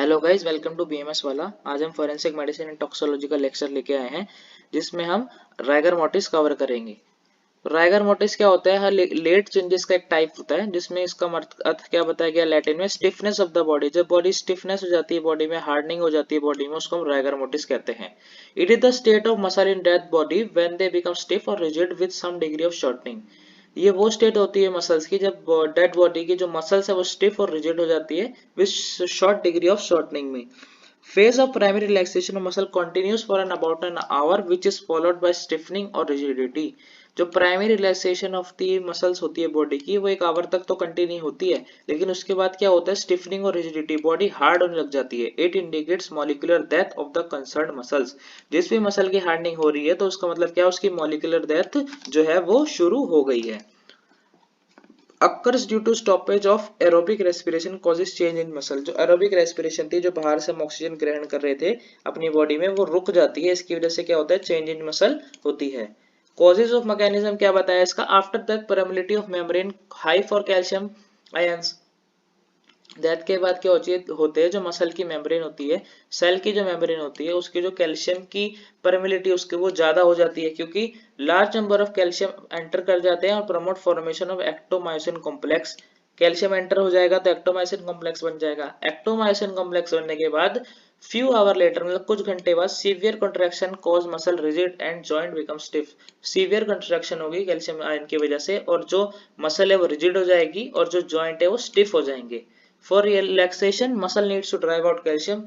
Hello guys, welcome to BMS वाला। आज हम फोरेंसिक मेडिसिन एंड टॉक्सोलॉजी का लेक्चर लेके आए हैं जिसमें हम राइगर मोर्टिस कवर करेंगे। राइगर मोर्टिस क्या होता है? हर लेट चेंजेस का एक टाइप होता है जिसमें इसका अर्थ क्या बताया गया लैटिन में, स्टिफनेस ऑफ द बॉडी। जब बॉडी स्टिफनेस हो जाती है, बॉडी में हार्डनिंग हो जाती है बॉडी में, उसको हम राइगर मोर्टिस कहते हैं। It is the state of muscle in dead body when they become stiff और rigid with some degree of shortening. ये वो स्टेट होती है मसल्स की जब डेड बॉडी की जो मसल्स है वो स्टिफ और रिजिड हो जाती है with short degree of shortening में। Phase of primary relaxation of muscle continues for about an hour, which is followed by stiffening or rigidity. जो primary relaxation of the muscles होती है बॉडी की, वो एक आवर तक तो कंटिन्यू होती है, लेकिन उसके बाद क्या होता है? स्टिफनिंग और रिजिडिटी, बॉडी हार्ड होने लग जाती है। It indicates molecular death of the concerned muscles. जिस भी मसल की हार्डनिंग हो रही है तो उसका मतलब क्या है? उसकी मॉलिक्यूलर डेथ जो है वो शुरू हो गई है। occurs due to stoppage of aerobic respiration causes change in muscle। जो aerobic respiration थी, जो बाहर से हम ऑक्सीजन ग्रहण कर रहे थे अपनी बॉडी में, वो रुक जाती है। इसकी वजह से क्या होता है? चेंज इन मसल होती है। कॉजेज ऑफ मैकेनिज्म क्या बताया इसका? After that permeability of membrane high for calcium ions. Death के बाद क्या होते हैं? जो मसल की मेम्ब्रेन होती है, सेल की जो मेम्ब्रेन होती है, उसकी जो कैल्शियम की परमिलिटी उसकी वो ज्यादा हो जाती है, क्योंकि large number of calcium enter कर जाते हैं और promote formation of actomyosin complex. Calcium enter हो जाएगा तो एक्टोमायोसिन कॉम्प्लेक्स बन जाएगा। एक्टोमायोसिन कॉम्प्लेक्स बनने के बाद फ्यू आवर लेटर, मतलब कुछ घंटे बाद, severe contraction cause muscle rigid and joint become stiff. Severe contraction होगी कैल्शियम आयन की वजह से, और जो मसल है वो रिजिड हो जाएगी और जो जॉइंट है वो स्टिफ हो जाएंगे। For relaxation muscle needs to drive out calcium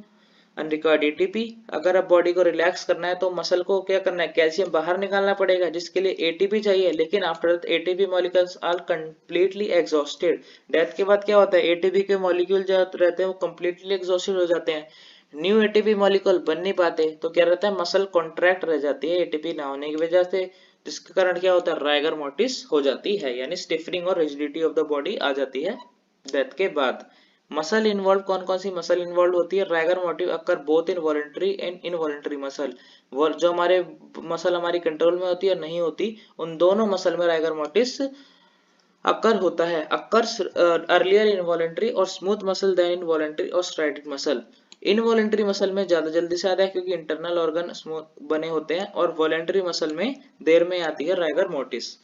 unrequired ATP. अगर अब बॉडी को रिलैक्स करना है तो मसल को क्या करना है? कैल्शियम बाहर निकालना पड़ेगा, जिसके लिए एटीपी चाहिए। लेकिन after ATP molecules are completely exhausted. Death के बाद क्या होता है? एटीपी के मॉलिक्यूल जो रहते हैं वो कंप्लीटली एग्जॉस्टेड हो जाते हैं, न्यू एटीपी मॉलिक्यूल बन नहीं पाते, तो क्या रहता है? मसल कॉन्ट्रैक्ट रह जाती है एटीपी ना होने की वजह से, जिसके कारण क्या होता है? राइगर मोर्टिस हो जाती है, यानी स्टिफनिंग और रिजिडिटी ऑफ द बॉडी आ जाती है डेथ के बाद। मसल इन्वॉल्व, कौन कौन सी मसल इन्वॉल्व होती है? Rigor motive occur both in voluntary and involuntary muscle. जो हमारे मसल हमारी कंट्रोल में होती है और नहीं होती, उन दोनों मसल में राइगर मोटिस अकर होता है। अकर्स अर्लियर इनवॉलंटरी और स्मूथ मसल देन इनवॉलंटरी और स्ट्राइडेड मसल। इनवॉलंटरी मसल में ज्यादा जल्दी से आता है क्योंकि इंटरनल ऑर्गन स्मूथ बने होते हैं, और वॉलंटरी मसल में देर में आती है rigor mortise.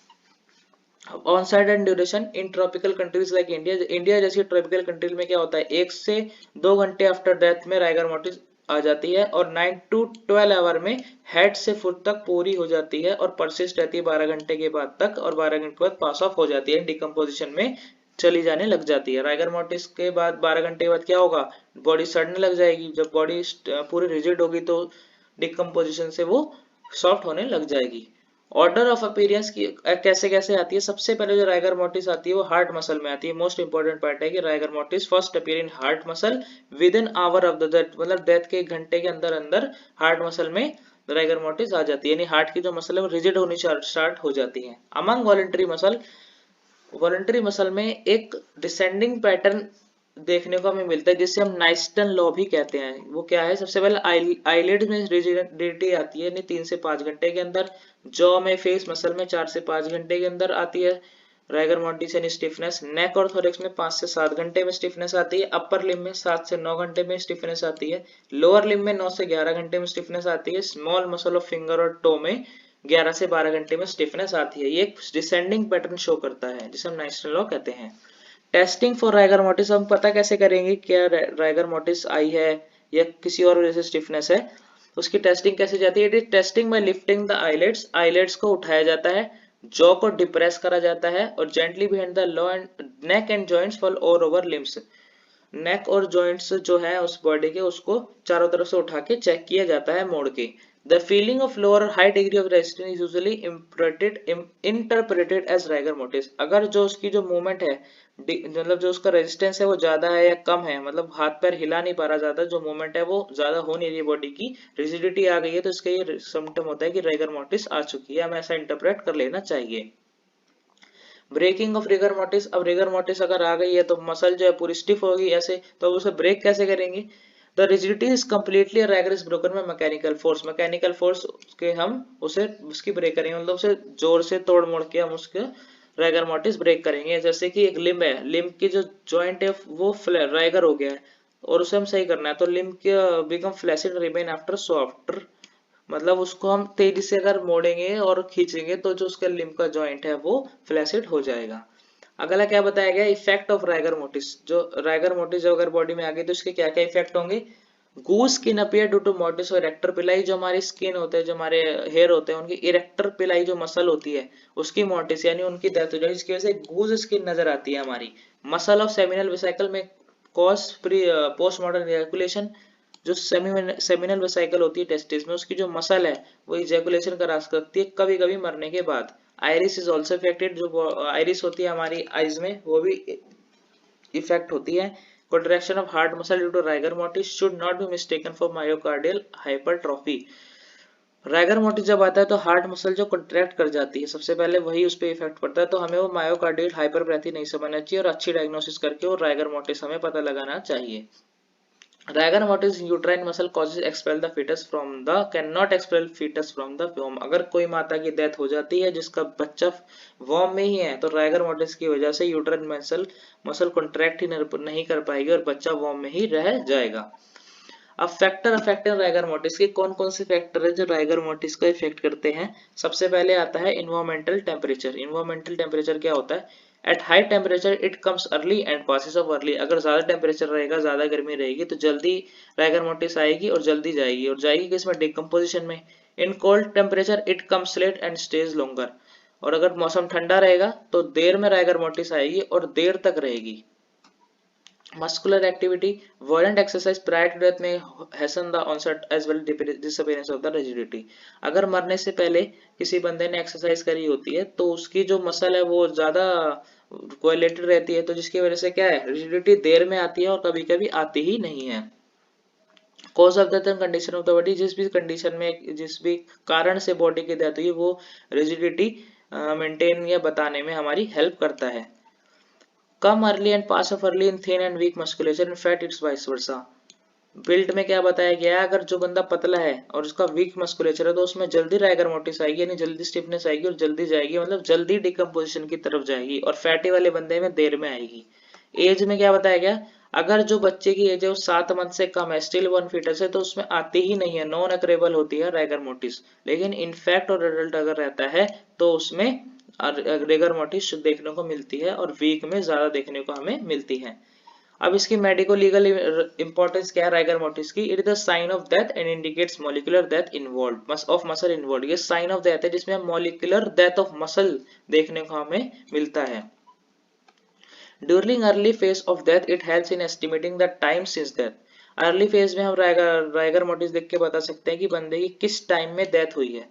Onsite and duration in tropical countries like India, India जैसी ट्रॉपिकल कंट्रीज में क्या होता है? 1 से 2 घंटे आफ्टर डेथ में राइगर मोर्टिस आ जाती है, और 9 to 12 आवर में हेड से फुट तक पूरी हो जाती है और परसिस्ट रहती है 12 घंटे के बाद तक, और 12 घंटे के बाद पास ऑफ हो जाती है, डिकम्पोजिशन में चली जाने लग जाती है। राइगर मोर्टिस के बाद 12 घंटे के बाद क्या होगा? बॉडी सड़ने लग जाएगी। जब बॉडी पूरी रिजिड होगी तो डिकम्पोजिशन से वो सॉफ्ट होने लग जाएगी। ऑर्डर ऑफ अपीयरेंस की कैसे कैसे आती है? सबसे पहले जो राइगर मोर्टिस आती है वो हार्ट मसल में आती है। मोस्ट इंपॉर्टेंट पार्ट है कि rigor mortis first appear in heart muscle with in hour of the death, मतलब डेथ के 1 घंटे के अंदर अंदर हार्ट मसल में राइगर मोर्टिस आ जाती है, यानी हार्ट की जो मसल है वो रिजिड होनी स्टार्ट हो जाती है। Among voluntary muscle, voluntary muscle में एक डिसेंडिंग पैटर्न देखने को हमें मिलता है जिसे हम नाइस्टन लॉ भी कहते हैं। वो क्या है? सबसे पहले आईलिड में रिजिडिटी आती है, यानी 3 से 5 घंटे के अंदर। जॉ में, फेस मसल में 4 से 5 घंटे के अंदर आती है राइगर मोर्टिस यानी स्टिफनेस। नेक और थोरेक्स में 5 से 7 घंटे में स्टिफनेस आती है। अपर लिम में 7 से 9 घंटे में स्टिफनेस आती है। लोअर लिम में 9 से 11 घंटे में स्टिफनेस आती है। स्मॉल मसल ऑफ फिंगर और टो में 11 से 12 घंटे में स्टिफनेस आती है। ये एक डिसेंडिंग पैटर्न शो करता है जिसे हम नाइस्टन लॉ कहते हैं। टेस्टिंग फॉर राइगर मोर्टिस हम पता कैसे करेंगे क्या राइगर मोर्टिस आई है या किसी और वजह से स्टिफनेस है? उसकी टेस्टिंग कैसे जाती है? Testing bye lifting the eyelids, eyelids को उठाया जाता है, जॉ को डिप्रेस करा जाता है, और gently behind the low and neck and joints fall all over limbs. Neck और जॉइंट्स जो है उस बॉडी के, उसको चारों तरफ से उठा के चेक किया जाता है मोड़ के। The feeling of lower high degree of resistance is usually interpreted as rigor mortis. अगर जो उसकी जो मूवमेंट है, मतलब जो उसका रेजिस्टेंस है वो ज्यादा है या कम है, मतलब हाथ पैर हिला नहीं पा रहा ज्यादा, जो मूवमेंट है वो ज्यादा हो नहीं रही बॉडी की, रिजिडिटी आ गई है, तो इसका ये सिम्टम होता है कि राइगर मोर्टिस आ चुकी है। हमें ऐसा इंटरप्रेट कर लेना चाहिए। ब्रेकिंग ऑफ रिगर मोर्टिस, अब रिगर मोर्टिस अगर आ गई है तो मसल जो है पूरी स्टिफ होगी ऐसे, तो उसे ब्रेक कैसे करेंगे? The rigidity is completely rigor is broken में मैकेनिकल फोर्स, मैकेनिकल फोर्स के हम उसे उसकी ब्रेक करेंगे, मतलब उसे जोर से तोड़ मोड़ के हम उसके राइगर मोर्टिस ब्रेक करेंगे। जैसे कि एक लिम्ब है, लिम्ब की जो जॉइंट है वो राइगर हो गया है, और उसे हम सही करना है। तो limb become flaccid remain after softer, मतलब उसको हम तेजी से अगर मोड़ेंगे और खींचेंगे तो जो उसका लिम्ब का जॉइंट है वो फ्लैसिड हो जाएगा। अगला क्या बताया गया, इफेक्ट ऑफ राइगर मोटिस। जो राइगर मोटिस जो अगर बॉडी में आ गई तो उसके क्या क्या इफेक्ट होंगे। Goose skin appear due to मोटिस और इरेक्टर पिलाई, जो हमारी स्किन होते हैं, जो हमारे हेयर होते हैं, उनकी इरेक्टर पिलाई जो मसल होती है उसकी मोटिस यानी उनकी डेथ हो जाएगी, जिसकी वजह से गूज स्किन नजर आती है हमारी। मसल ऑफ सेमिनल वेसिकल में cause pre post modern ejaculation, जो सेमिनल वेसिकल होती है टेस्टिस में, उसकी जो मसल है वो इजैकुलेशन करा सकती है कभी कभी मरने के बाद। आइरिस इज ऑल्सो इफेक्टेड, जो आइरिस होती है हमारी आईज में वो भी इफेक्ट होती है। Contraction of heart muscle due to rigor mortis should not be mistaken for myocardial hypertrophy। Rigor mortise जब आता है तो हार्ट मसल जो कॉन्ट्रैक्ट कर जाती है, सबसे पहले वही उस पर इफेक्ट पड़ता है, तो हमें वो मायोकार्डियल हाइपरप्रेथी नहीं समझना चाहिए और अच्छी डायग्नोसिस करके वो राइगर मोटिस हमें पता लगाना चाहिए। Rigor mortis uterine muscle causes expel the foetus from the can not expel foetus from the womb. अगर कोई माता की डेथ हो जाती है जिसका बच्चा वॉम में ही है तो राइगर मोटिस की वजह से यूट्राइन मसल कॉन्ट्रैक्ट ही नहीं कर पाएगी और बच्चा वॉम में ही रह जाएगा। अब फैक्टर अफेक्टिंग राइगर मोटिस के कौन कौन से फैक्टर है जो राइगर मोटिस को इफेक्ट करते हैं। सबसे पहले आता है इन्वायरमेंटल टेम्परेचर। इन्वायरमेंटल टेम्परेचर क्या होता है, at high temperature it comes early and passes of early. अगर ज्यादा टेम्परेचर रहेगा, ज्यादा गर्मी रहेगी तो जल्दी राइगर मोटिस आएगी और जल्दी जाएगी, और जाएगी किसमें, डिकम्पोजिशन में। In cold temperature it comes late and stage longer. और अगर मौसम ठंडा रहेगा तो देर में राइगर मोटिस आएगी और देर तक रहेगी। Muscular activity, violent exercise prior to death may hasten the onset as well disappearance of the rigidity। अगर मरने से पहले किसी बंदे ने एक्सरसाइज करी होती है तो उसकी जो मसल है वो ज्यादा कोएलेटेड रहती है, तो जिसकी वजह से क्या है, रिजिडिटी देर में आती है और कभी कभी आती ही नहीं है। Cause of death and condition of the body, जिस भी कंडीशन में जिस भी कारण से बॉडी की डेथ हुई है वो रिजिडिटी मेंटेन या बताने में हमारी हेल्प करता है। Come early and pass off early in thin and weak musculature, in fat it's vice versa. बिल्ट में क्या बताया गया है, अगर जो बंदा पतला है और उसका वीक मस्कुलेचर है तो उसमें जल्दी राइगर मोटिस आएगी, यानी जल्दी स्टिफनेस आएगी और जल्दी जाएगी, मतलब जल्दी डिकम्पोजिशन की तरफ जाएगी, और फैटी वाले बंदे में देर में आएगी। एज में क्या बताया गया, अगर जो बच्चे की एज है वो 7 मंथ से कम है, स्टिल वन फीटस है, तो उसमें आती ही नहीं है, नॉन अक्रेबल होती है राइगर मोटिस। लेकिन इनफैक्ट और एडल्ट अगर रहता है तो उसमें राइगर मोटिस देखने को मिलती है और वीक में ज्यादा देखने को हमें मिलती है। अब इसकी मेडिको लीगल इंपॉर्टेंस क्या है राइगर मोटिस की, it is the sign of death and indicates molecular death involve of muscle involve. ये साइन ऑफ डेथ है जिसमें मॉलिक्यूलर डेथ ऑफ मसल देखने को हमें मिलता है। During early phase of death it helps in estimating the time since death. Early phase में हम राइगर मोटिस देख के बता सकते हैं कि बंदे की किस टाइम में डेथ हुई है।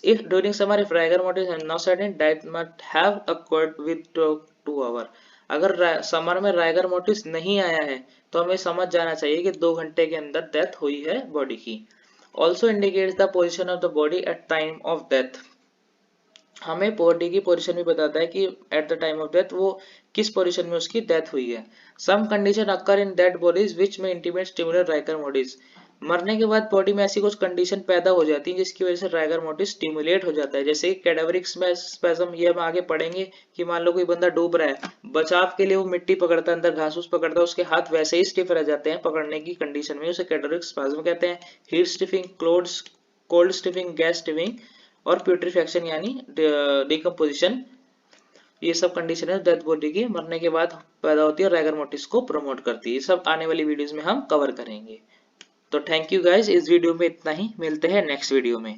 If during summer if rigor mortis has not certain death must have occurred with 2 hour. अगर समर में राइगर मोटिस नहीं आया है तो हमें समझ जाना चाहिए कि 2 घंटे के अंदर डेथ हुई है बॉडी की। Also indicates the position of the body at time of death. हमें बॉडी की पोजीशन भी बताता है कि at the time of death वो किस पोजीशन में उसकी डेथ हुई है। Some condition occur in dead bodies which में इंटीमेट स्टिमुलेट राइगर मोटिस। मरने के बाद बॉडी में ऐसी कुछ कंडीशन पैदा हो जाती है जिसकी वजह से राइगर मोटिस स्टिमुलेट हो जाता है, जैसे कैडावरिक स्पैज्म। ये हम आगे पढ़ेंगे कि मान लो कोई बंदा डूब रहा है, बचाव के लिए वो मिट्टी पकड़ता है, अंदर घास फूस पकड़ता है, उसके हाथ वैसे ही स्टिफ रह जाते हैं पकड़ने की कंडीशन में, उसे कैडावरिक स्पैज्म कहते हैं। हीट स्टिफिंग, कोल्ड स्टिफिंग, गैस स्टिफिंग और प्यूट्रिफैक्शन यानी डिकम्पोजिशन, ये सब कंडीशन है डेथ बॉडी की मरने के बाद पैदा होती है और राइगर मोटिस को प्रमोट करती है। ये सब आने वाली वीडियोस में हम कवर करेंगे। तो थैंक यू गाइज, इस वीडियो में इतना ही, मिलते हैं नेक्स्ट वीडियो में।